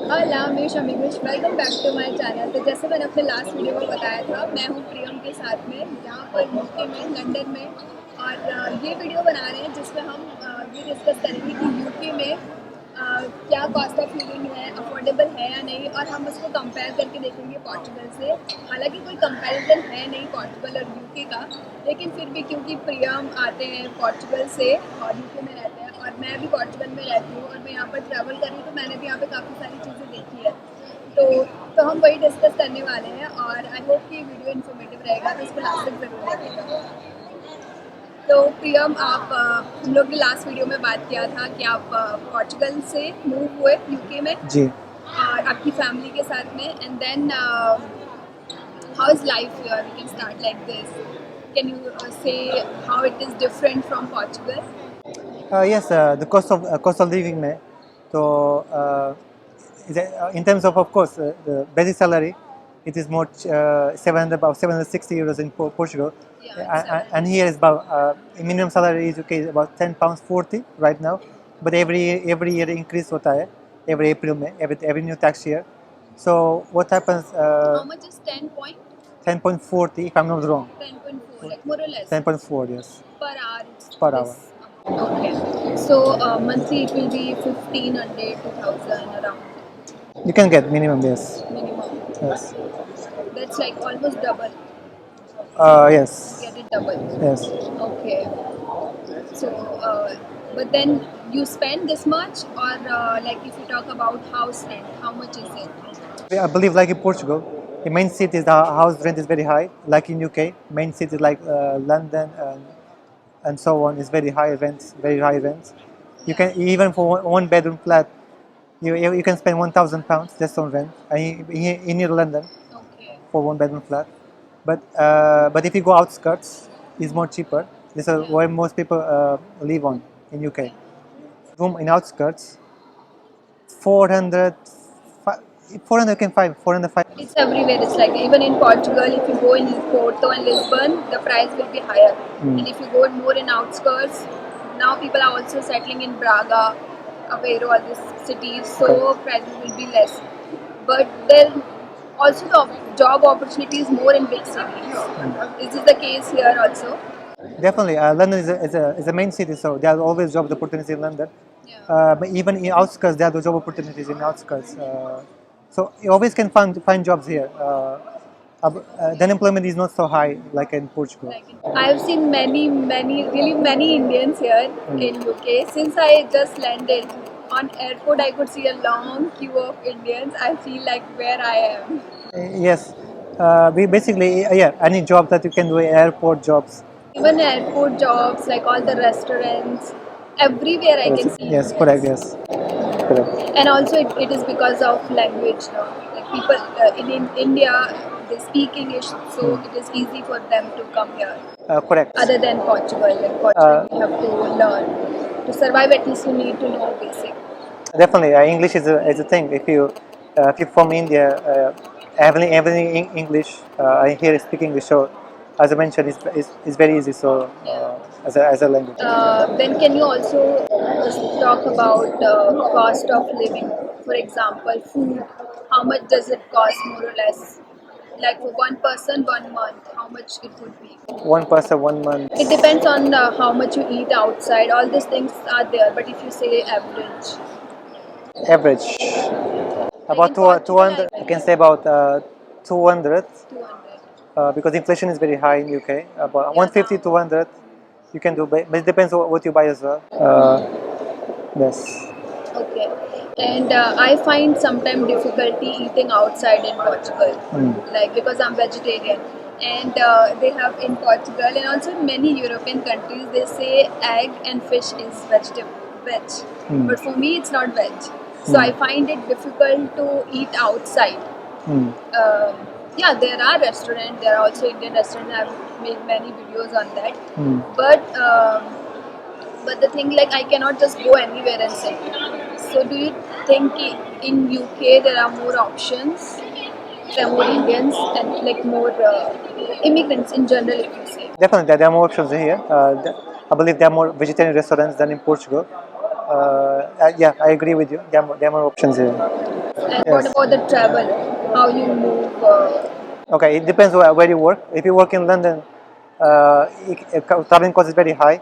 Hola, meus, amigos, welcome back to my channel. तो जैसे मैंने अपने लास्ट वीडियो में बताया था, मैं हूँ प्रियम के साथ में यहाँ पर यूके में, लंदन में। और ये वीडियो बना रहे हैं जिसमें हम ये डिस्कस करेंगे कि यूके में क्या कॉस्ट ऑफ लिविंग है, अफोर्डेबल है या नहीं, और हम उसको कंपेयर करके देखेंगे पोर्चुगल से। हालांकि कोई कंपैरिजन है नहीं पोर्चुगल और यूके का, लेकिन फिर भी क्योंकि प्रियम आते हैं पोर्चुगल से और यूके में रहते हैं और मैं भी पोर्चुगल में रहती हूँ और मैं यहाँ पर ट्रैवल कर रही हूँ, तो मैंने भी यहाँ पे काफ़ी सारी चीज़ें देखी है। तो हम वही डिस्कस करने वाले हैं और आई होप कि वीडियो इन्फॉर्मेटिव रहेगा, तो इसको लास्ट तक जरूर देखिएगा। तो प्रियम, आप हम लोग ने लास्ट वीडियो में बात किया था कि आप पोर्चुगल से मूव हुए यूके में जी। और आपकी फैमिली के साथ में, and then how is life here? We can start like this. Can you say how it is different from Portugal? Yes, the cost of living में तो in terms of course the basic salary, it is more 760 euros in Portugal. Yeah, And here is about minimum salary is okay about £10.40 right now, but every year increase होता है every April में, every new tax year. So what happens? how much is 10.40 if I'm not wrong. 10.4, like more or less 10.4, yes, per hour? It's per hour. this amount. Okay, so monthly it will be 1500, 2000 around You can get minimum, yes. minimum. Yes. That's like almost double. Yes. Get it double. Yes. Okay. So, but then you spend this much, or like if you talk about house rent, how much is it? I believe like in Portugal, the main cities the house rent is very high. Like in UK, main cities like London and so on is very high rents, very high rents. You can even for one bedroom flat, you can spend £1,000 just on rent. And in near London Okay. for one bedroom flat, but if you go outskirts, it's more cheaper. This is where most people live on in UK. Room in outskirts, 400, 400 can find 405. It's everywhere. It's like even in Portugal, if you go in Porto and Lisbon, the price will be higher. And if you go more in outskirts, now people are also settling in Braga, Aveiro, all these cities, so prices will be less. But then also the job opportunities more in big cities. Is this the case here also? Definitely, London is a main city, so there are always job opportunities in London. Yeah. But even in outskirts, there are job opportunities in outskirts. So you always can find jobs here. The unemployment is not so high like in Portugal. I've seen really many Indians here in UK. Since I just landed on airport, I could see a long queue of Indians. I feel like where I am. Yes, we basically any job that you can do, airport jobs. Even airport jobs, like all the restaurants, everywhere I can see Yes, Indians. correct. Yes, correct. And also it is because of language now. Like people in India, they speak English, so it is easy for them to come here. Correct. Other than Portugal, like Portugal, you have to learn to survive. At least you need to know basic. Definitely, English is a thing. If you're from India, everything in English. I hear speak English, so as I mentioned, it's very easy. So as a language. Then can you also talk about cost of living? For example, food. How much does it cost more or less? Like for one person, 1 month, how much it would be? One person, 1 month. It depends on how much you eat outside. All these things are there, but if you say average, Average about 200. I can say about 200 200. because inflation is very high in UK. About 150, 200 you can do, but it depends on what you buy as well. Yes. Okay. And I find sometimes difficulty eating outside in Portugal, like because I'm vegetarian. And they have in Portugal and also in many European countries, they say egg and fish is veg. But for me, it's not veg. So I find it difficult to eat outside. Yeah, there are restaurants. There are also Indian restaurants. I've made many videos on that. But the thing, like, I cannot just go anywhere and sit. So do you think in UK there are more options? There are more Indians and like more immigrants in general, if you say. Definitely, there are more options here. I believe there are more vegetarian restaurants than in Portugal. Yeah, I agree with you. There are more options here. And what Yes. about the travel? How you move? Okay, it depends where you work. If you work in London, traveling cost is very high.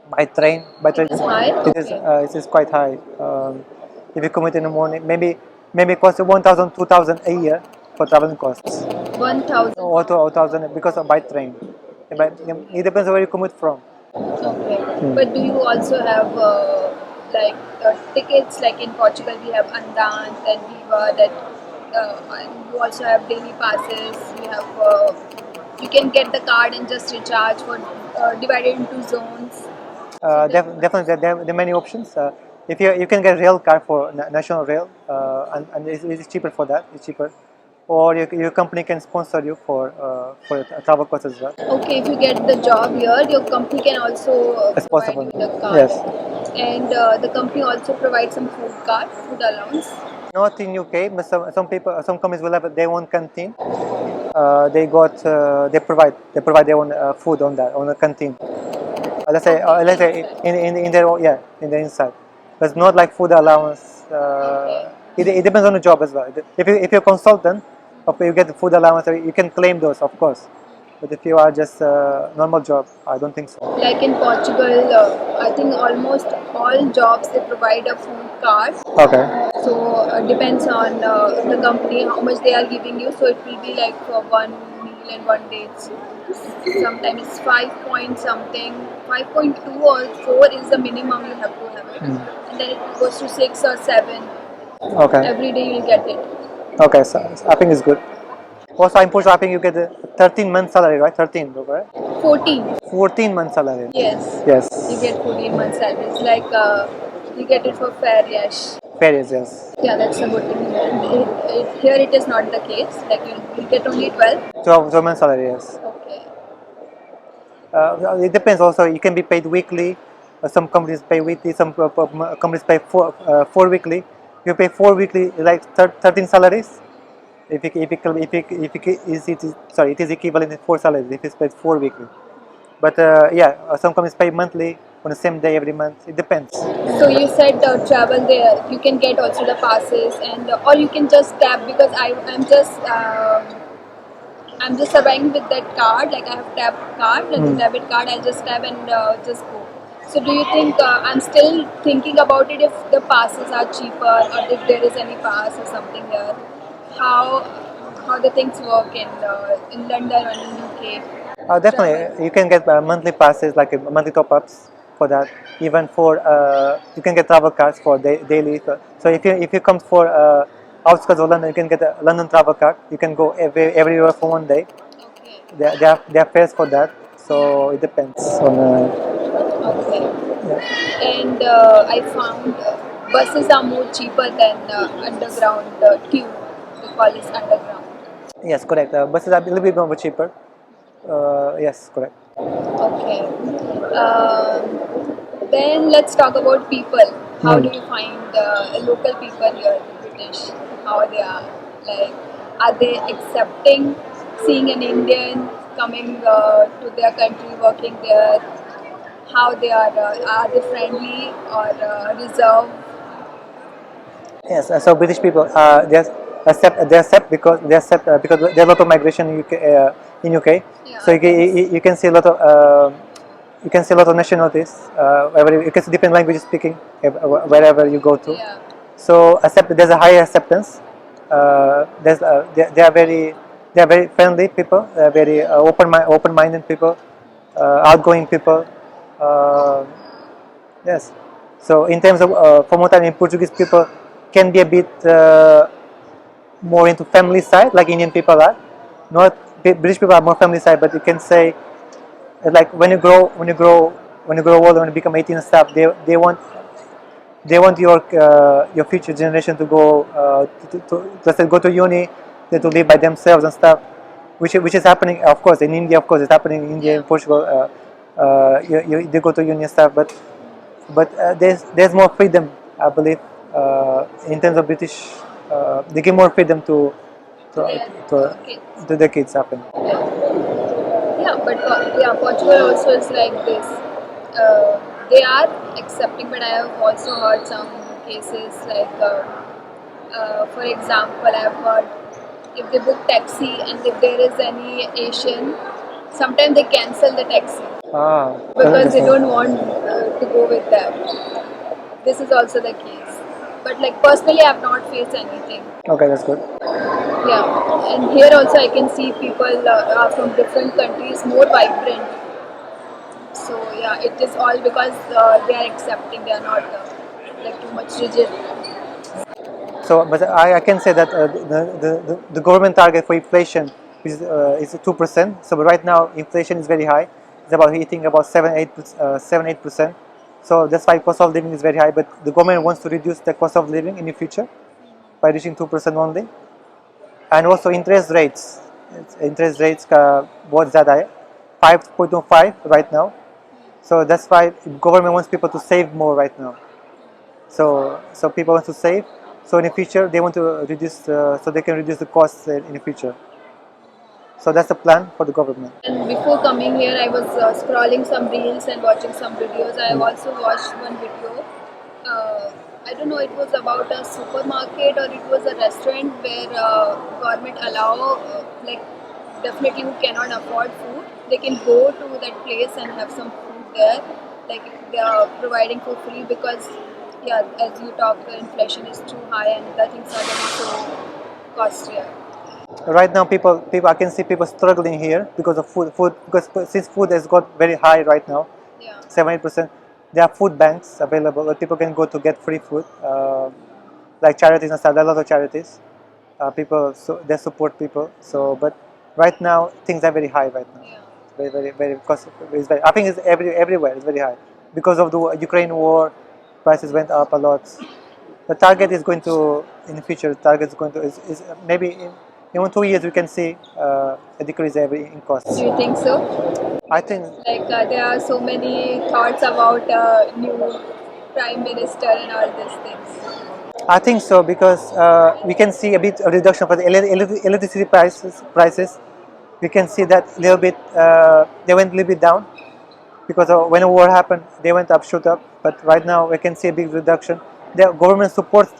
By train, It is high. Okay. it is quite high. If you commute in the morning, maybe it costs 1,000, 2,000 a year for traveling costs, 1,000. or 2,000 because of by train. But it depends where you commute from. Okay. But do you also have like tickets? Like in Portugal, we have Andant and Viva. And you also have daily passes. You have you can get the card and just recharge for divided into zones. Definitely, there are many options. If you can get rail card for national rail, and it's cheaper for that. It's cheaper, or your company can sponsor you for travel costs as well. Okay, if you get the job here, your company can also It's provide possible. you the card, Yes. and the company also provides some food allowance. Not in UK, but some companies will have their own canteen. They provide their own food on the canteen. Let's say in their in the inside. But it's not like food allowance. It depends on the job as well. If you're a consultant, okay, you get the food allowance. You can claim those, of course. But if you are just a normal job, I don't think so. Like in Portugal, I think almost all jobs they provide a food card. Okay. So depends on the company how much they are giving you. So it will be like for one meal and one day. Sometimes it's 5 point something, 5.2 or 4 is the minimum you have to have it, and then it goes to 6 or 7. Okay. Every day you'll get it. Okay. So I think it's good. Also, in Portugal, I think you get a 13-month salary, right? 13, right? 14. 14-month salary. Yes. Yes. You get 14 months salary. It's like you get it for fair yash. Paris, yes. Yeah, that's a good thing. Here it is not the case. Like you get only 12. 12 month salary, yes. Okay. It depends also. You can be paid weekly. Some companies pay weekly. Some companies pay four weekly. You pay 4 weekly, like 13 salaries. It is equivalent to 4 salaries if it's paid 4 weekly. But some companies pay monthly on the same day every month. It depends. So you said travel there. You can get also the passes, and or you can just tap because I'm just surviving with that card. Like I have tap card, like debit card. I just tap and just go. So do you think I'm still thinking about it if the passes are cheaper or if there is any pass or something here? How how the things work in London or in UK? Definitely, you can get monthly passes, like monthly top-ups for that. Even for you can get travel cards for daily. So if you come for outskirts of London, you can get a London travel card. You can go everywhere for one day. Okay. There are fares for that. So it depends on. Okay. Yeah. And I found buses are more cheaper than underground tube. We call it underground. Yes, correct. Buses are a little bit more cheaper. Yes, correct. Okay. Then let's talk about people. How do you find local people here, British? How they are? Like, are they accepting seeing an Indian coming to their country, working there? How they are they friendly or reserved? Yes, so British people they accept because there's a lot of migration in UK. Yeah. So you can see a lot of you can see a lot of nationalities. You can see different languages speaking wherever you go to. Yeah. So there's a higher acceptance. They are very friendly people. They are very open-minded people, outgoing people. Uh, Yes. So in terms of from what I mean, Portuguese people can be a bit more into family side, like Indian people are. Not British people are more family side, but you can say like when you grow older, when you become 18 and stuff, they want your future generation to go let's say go to uni, they to live by themselves and stuff, which is happening, of course, in India. Of course, it's happening in India, Yeah. in Portugal. They go to uni and stuff, but there's more freedom, I believe, in terms of British. They give more freedom to to, Okay. to the kids happen. Yeah, but yeah, Portugal also is like this. They are accepting, but I have also heard some cases like For example, I've heard if they book taxi and if there is any Asian, sometimes they cancel the taxi Ah, because they interesting. don't want to go with them. This is also the case. But like personally, I have not faced anything. Okay, that's good. Yeah, and here also I can see people are from different countries more vibrant. So yeah, it is all because they are accepting. They are not like too much rigid. So, but I can say that the government target for inflation is 2%. So, but right now inflation is very high. It's about hitting about 7-8%. So that's why cost of living is very high. But the government wants to reduce the cost of living in the future by reaching 2% only, and also interest rates. Interest rates what's that? 5.25 right now. So that's why government wants people to save more right now. So people want to save. So in the future they want to reduce, so they can reduce the costs in the future. So that's the plan for the government. And before coming here, I was scrolling some reels and watching some videos. I have also watched one video. I don't know, it was about a supermarket or it was a restaurant where government allow like definitely who cannot afford food, they can go to that place and have some food there. Like they are providing for free because yeah, as you talk, the inflation is too high and the things are getting so costly. Right now, I can see people struggling here because of food because since food has got very high right now, Yeah. 70%. There are food banks available where people can go to get free food, like charities and stuff. There are a lot of charities. People, so they support people. So, but right now things are very high right now. Yeah. Very cost. It's very, I think it's everywhere. It's very high because of the Ukraine war. Prices went up a lot. The target is going to, in the future. The target is going to is maybe in 2 years we can see a decrease in costs. Do you think so? I think Like there are so many thoughts about new prime minister and all these things. so because we can see a bit of reduction for the electricity prices. We can see that a little bit. They went a little bit down because when the war happened, they went up, shoot up. But right now, we can see a big reduction. The government supports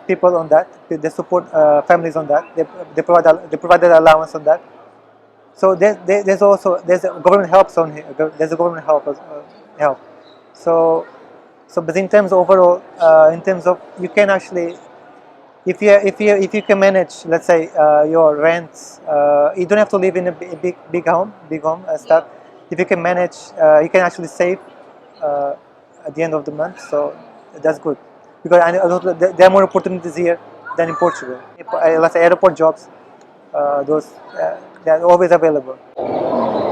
people on that. They support families on that. They provided allowance on that. So there's a government helps on here. There's a government help. So but in terms of overall, in terms of you can actually, if you can manage, let's say your rents, you don't have to live in a big home stuff. If you can manage, you can actually save uh, at the end of the month. So that's good because there are more opportunities here than in Portugal. Let's say airport jobs, those they're always available.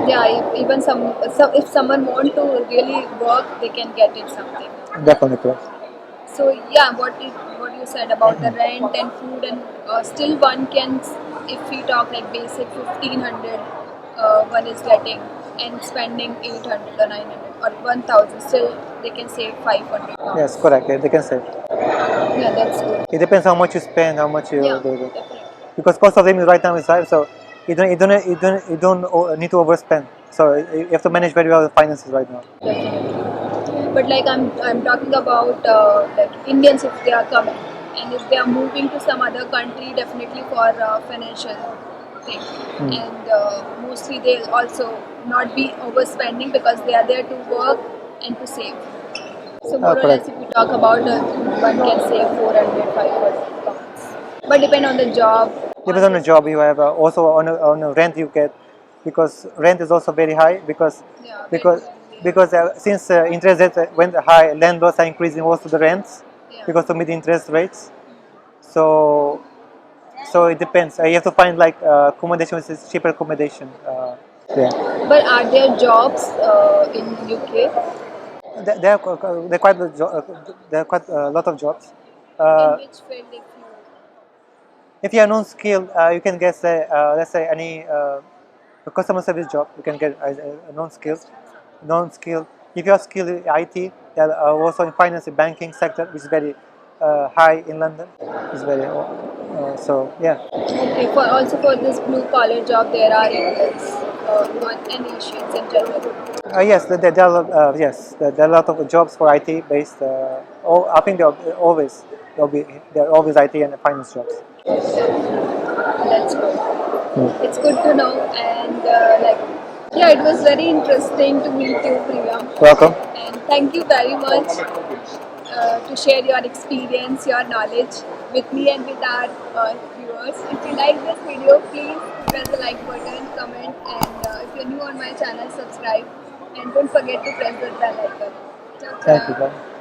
Yeah, even if someone want to really work, they can get it something. Definitely correct. So yeah, what you said about the rent and food and still one can, if we talk like basic 1500, one is getting and spending 800 or 900 or 1000, still they can save 500 pounds. Yes, correct. They can save. Yeah, that's good. It depends how much you spend, how much you Yeah, do. definitely. Because cost of living right now is high, so you don't need to overspend. So you have to manage very well the finances right now. Definitely. But like I'm talking about like Indians if they are coming and if they are moving to some other country, definitely for financial thing. And mostly they'll also not be overspending because they are there to work and to save. So more or Correct. less if we talk about one can save 400, 500 pounds. But depend on the job. Depends on the job you have, also on the rent you get, because rent is also very high Yeah, because very since interest rates went high, landlords are increasing also the rents yeah. because of mid interest rates. So it depends. You have to find like accommodation which is cheaper accommodation. Yeah. But are there jobs in UK? There are quite there are quite a lot of jobs. In Uh, which field if you are non-skilled, you can get let's say any a customer service job. You can get a non-skilled. If you are skilled in IT, there are also in finance and banking sector, which is very high in London. It's very so yeah. okay, for also for this blue collar job there are Indians and Asians in general. Yes, there are yes, there are a lot of jobs for IT based. I think there are always. they're always IT and finance jobs. That's good. Mm. It's good to know, and yeah, it was very interesting to meet you, Priyam. Welcome. And thank you very much to share your experience, your knowledge with me and with our viewers. If you like this video, please press the like button, comment, and if you're new on my channel, subscribe. And don't forget to press the bell icon. Ciao, Thank you, ciao. bye.